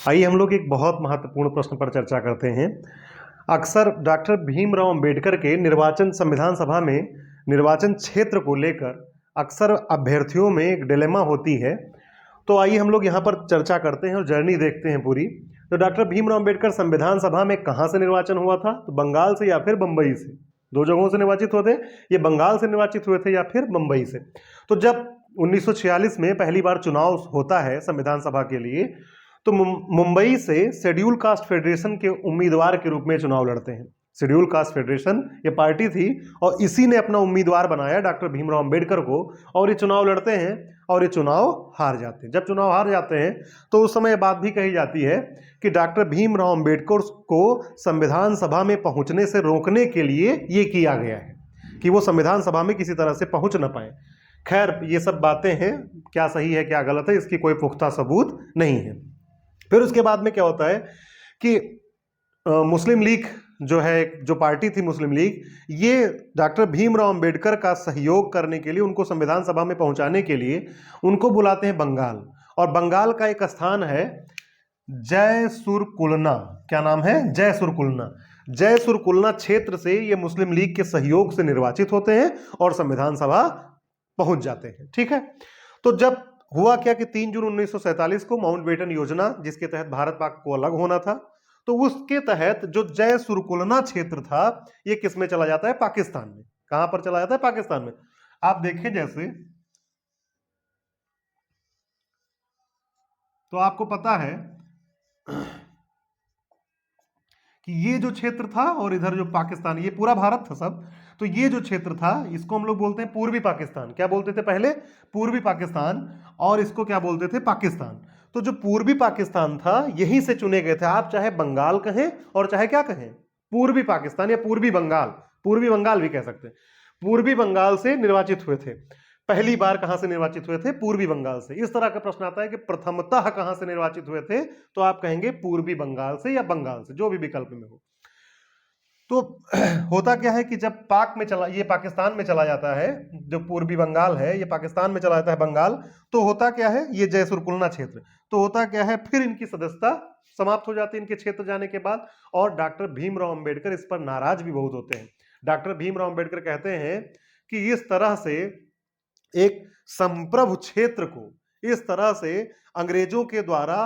आइए हम लोग एक बहुत महत्वपूर्ण प्रश्न पर चर्चा करते हैं। अक्सर डॉक्टर भीमराव अंबेडकर के निर्वाचन संविधान सभा में निर्वाचन क्षेत्र को लेकर अक्सर अभ्यर्थियों में एक डिलेमा होती है। तो आइए हम लोग यहाँ पर चर्चा करते हैं और जर्नी देखते हैं पूरी। तो डॉक्टर भीमराव अंबेडकर संविधान सभा में कहाँ से निर्वाचन हुआ था? तो बंगाल से या फिर बंबई से। दो जगहों से निर्वाचित हुए थे। ये बंगाल से निर्वाचित हुए थे या फिर बंबई से। तो जब 1946 में पहली बार चुनाव होता है संविधान सभा के लिए, तो मुंबई से शेड्यूल कास्ट फेडरेशन के उम्मीदवार के रूप में चुनाव लड़ते हैं। शेड्यूल कास्ट फेडरेशन ये पार्टी थी और इसी ने अपना उम्मीदवार बनाया डॉक्टर भीमराव अंबेडकर को, और ये चुनाव लड़ते हैं और ये चुनाव हार जाते हैं। जब चुनाव हार जाते हैं तो उस समय बात भी कही जाती है कि डॉक्टर भीमराव अंबेडकर को संविधान सभा में पहुंचने से रोकने के लिए ये किया गया है कि वो संविधान सभा में किसी तरह से पहुंच न पाए। खैर, ये सब बातें हैं, क्या सही है क्या गलत है इसकी कोई पुख्ता सबूत नहीं है। फिर उसके बाद में क्या होता है कि मुस्लिम लीग जो है, जो पार्टी थी मुस्लिम लीग, ये डॉक्टर भीमराव अंबेडकर का सहयोग करने के लिए, उनको संविधान सभा में पहुंचाने के लिए उनको बुलाते हैं बंगाल। और बंगाल का एक स्थान है जयसुरकुलना। क्या नाम है? जयसुरकुलना। जयसुरकुलना क्षेत्र से ये मुस्लिम लीग के सहयोग से निर्वाचित होते हैं और संविधान सभा पहुंच जाते हैं। ठीक है। तो जब हुआ क्या कि 3 जून 1947 को माउंटबेटन योजना, जिसके तहत भारत पाक को अलग होना था, तो उसके तहत जो जयसुरकुलना क्षेत्र था ये किस में चला जाता है? पाकिस्तान में। कहां पर चला जाता है? पाकिस्तान में। आप देखें जैसे, तो आपको पता है कि ये जो क्षेत्र था और इधर जो पाकिस्तान, ये पूरा भारत था सब। तो ये जो क्षेत्र था इसको हम लोग बोलते हैं पूर्वी पाकिस्तान। क्या बोलते थे पहले? पूर्वी पाकिस्तान। और इसको क्या बोलते थे? पाकिस्तान। तो जो पूर्वी पाकिस्तान था यहीं से चुने गए थे। आप चाहे बंगाल कहें और चाहे क्या कहें, पूर्वी पाकिस्तान या पूर्वी बंगाल, पूर्वी बंगाल भी कह सकते हैं। पूर्वी बंगाल से निर्वाचित हुए थे। पहली बार कहां से निर्वाचित हुए थे? पूर्वी बंगाल से। इस तरह का प्रश्न आता है कि प्रथमतः कहां से निर्वाचित हुए थे, तो आप कहेंगे पूर्वी बंगाल से या बंगाल से, जो भी विकल्प में हो। तो होता क्या है कि जब ये पाकिस्तान में चला जाता है, जो पूर्वी बंगाल है ये पाकिस्तान में चला जाता है बंगाल, तो होता क्या है, ये जयसुरकुलना क्षेत्र, तो होता क्या है, फिर इनकी सदस्यता समाप्त हो जाती है इनके क्षेत्र जाने के बाद। और डॉक्टर भीमराव अंबेडकर इस पर नाराज भी बहुत होते हैं। डॉक्टर भीमराव अंबेडकर कहते हैं कि इस तरह से एक संप्रभु क्षेत्र को, इस तरह से अंग्रेजों के द्वारा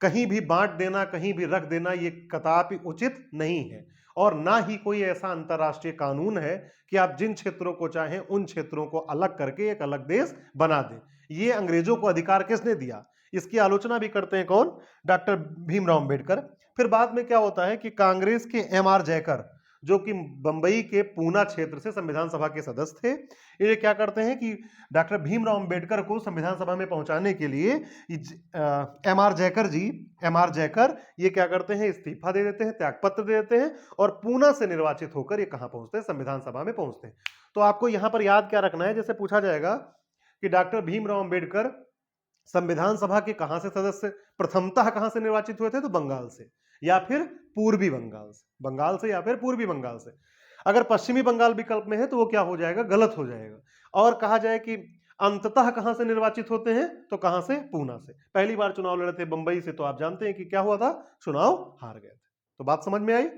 कहीं भी बांट देना, कहीं भी रख देना, ये कदापि उचित नहीं है। और ना ही कोई ऐसा अंतरराष्ट्रीय कानून है कि आप जिन क्षेत्रों को चाहें उन क्षेत्रों को अलग करके एक अलग देश बना दें। ये अंग्रेजों को अधिकार किसने दिया? इसकी आलोचना भी करते हैं कौन? डॉक्टर भीमराव अंबेडकर। फिर बाद में क्या होता है कि कांग्रेस के एम.आर. जयकर, जो कि बंबई के पूना क्षेत्र से संविधान सभा के सदस्य थे, ये क्या करते हैं कि डॉक्टर भीमराव अंबेडकर को संविधान सभा में पहुंचाने के लिए एम.आर. जयकर ये क्या करते हैं? इस्तीफा दे देते हैं, त्यागपत्र दे देते हैं और पूना से निर्वाचित होकर ये कहां पहुंचते हैं? संविधान सभा में पहुंचते हैं। तो आपको यहां पर याद क्या रखना है, जैसे पूछा जाएगा कि डॉक्टर भीमराव अंबेडकर संविधान सभा के कहां से सदस्य, प्रथमतः कहां से निर्वाचित हुए थे? तो बंगाल से या फिर पूर्वी बंगाल से। बंगाल से या फिर पूर्वी बंगाल से। अगर पश्चिमी बंगाल विकल्प में है तो वो क्या हो जाएगा? गलत हो जाएगा। और कहा जाए कि अंततः कहां से निर्वाचित होते हैं, तो कहां से? पूना से। पहली बार चुनाव लड़े थे बंबई से, तो आप जानते हैं कि क्या हुआ था? चुनाव हार गए थे। तो बात समझ में आई?